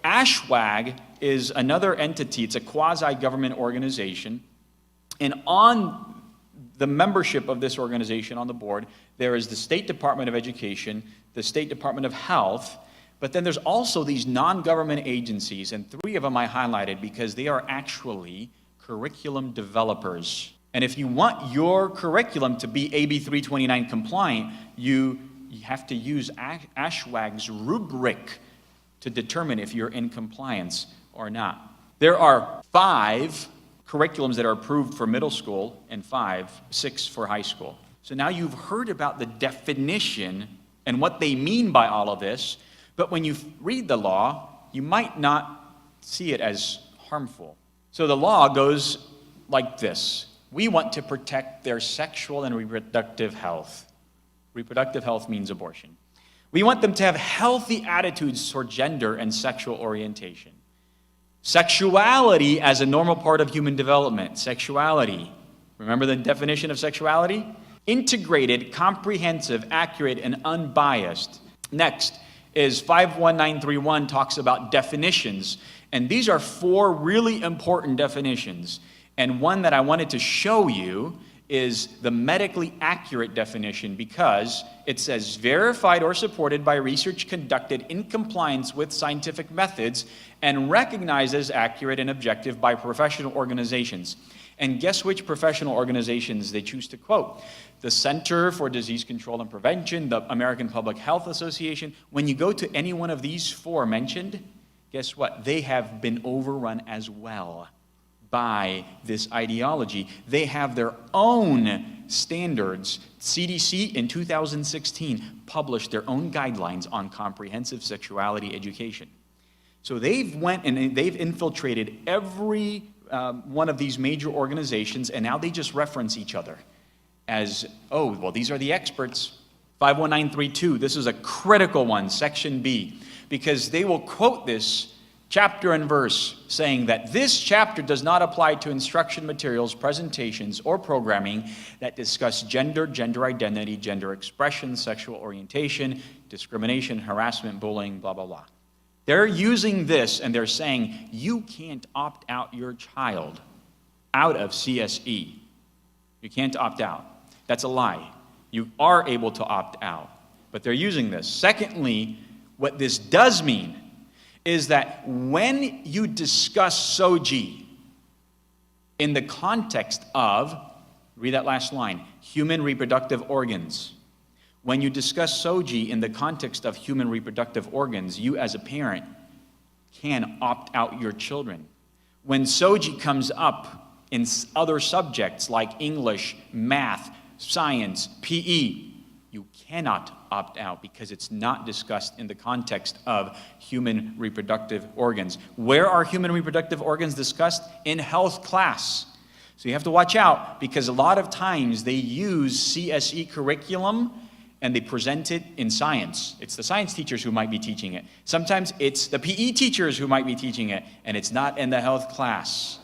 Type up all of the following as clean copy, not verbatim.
ASHWAG is another entity. It's a quasi-government organization. And on the membership of this organization on the board, there is the State Department of Education, the State Department of Health, but then there's also these non-government agencies, and 3 of them I highlighted because they are actually curriculum developers. And if you want your curriculum to be AB 329 compliant, you have to use ASHWAG's rubric to determine if you're in compliance or not. There are 5 curriculums that are approved for middle school and 6 for high school. So now you've heard about the definition and what they mean by all of this, but when you read the law, you might not see it as harmful. So the law goes like this. We want to protect their sexual and reproductive health. Reproductive health means abortion. We want them to have healthy attitudes toward gender and sexual orientation. Sexuality as a normal part of human development. Sexuality. Remember the definition of sexuality? Integrated, comprehensive, accurate, and unbiased. Next is 51931 talks about definitions. And these are 4 really important definitions. And one that I wanted to show you is the medically accurate definition, because it says verified or supported by research conducted in compliance with scientific methods and recognized as accurate and objective by professional organizations. And guess which professional organizations they choose to quote? The Center for Disease Control and Prevention, the American Public Health Association. When you go to any one of these 4 mentioned, guess what? They have been overrun as well by this ideology. They have their own standards. CDC in 2016 published their own guidelines on comprehensive sexuality education. So they've went and they've infiltrated every one of these major organizations, and now they just reference each other as, oh, well, these are the experts. 51932, this is a critical one, Section B, because they will quote this chapter and verse saying that this chapter does not apply to instruction materials, presentations, or programming that discuss gender, gender identity, gender expression, sexual orientation, discrimination, harassment, bullying, blah, blah, blah. They're using this and they're saying you can't opt out your child out of CSE. You can't opt out. That's a lie. You are able to opt out, but they're using this. Secondly, what this does mean is that when you discuss SOGI in the context of, read that last line, human reproductive organs. When you discuss SOGI in the context of human reproductive organs, you as a parent can opt out your children. When SOGI comes up in other subjects like English, math, science, PE, you cannot opt out because it's not discussed in the context of human reproductive organs. Where are human reproductive organs discussed? In health class. So you have to watch out because a lot of times they use CSE curriculum and they present it in science. It's the science teachers who might be teaching it. Sometimes it's the PE teachers who might be teaching it, and it's not in the health class.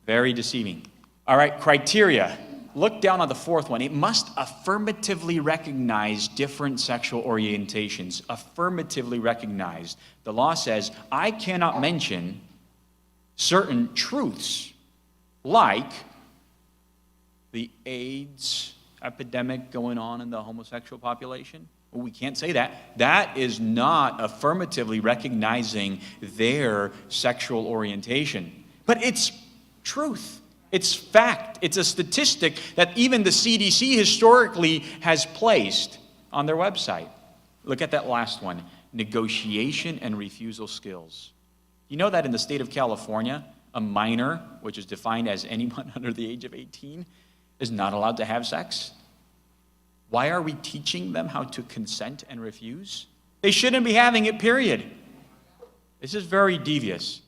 Very deceiving. All right, criteria. Look down on the 4th one. It must affirmatively recognize different sexual orientations. Affirmatively recognized. The law says, I cannot mention certain truths like the AIDS epidemic going on in the homosexual population. Well, we can't say that. That is not affirmatively recognizing their sexual orientation. But it's truth. It's fact. It's a statistic that even the CDC historically has placed on their website. Look at that last one, negotiation and refusal skills. You know that in the state of California, a minor, which is defined as anyone under the age of 18, is not allowed to have sex? Why are we teaching them how to consent and refuse? They shouldn't be having it, period. This is very devious.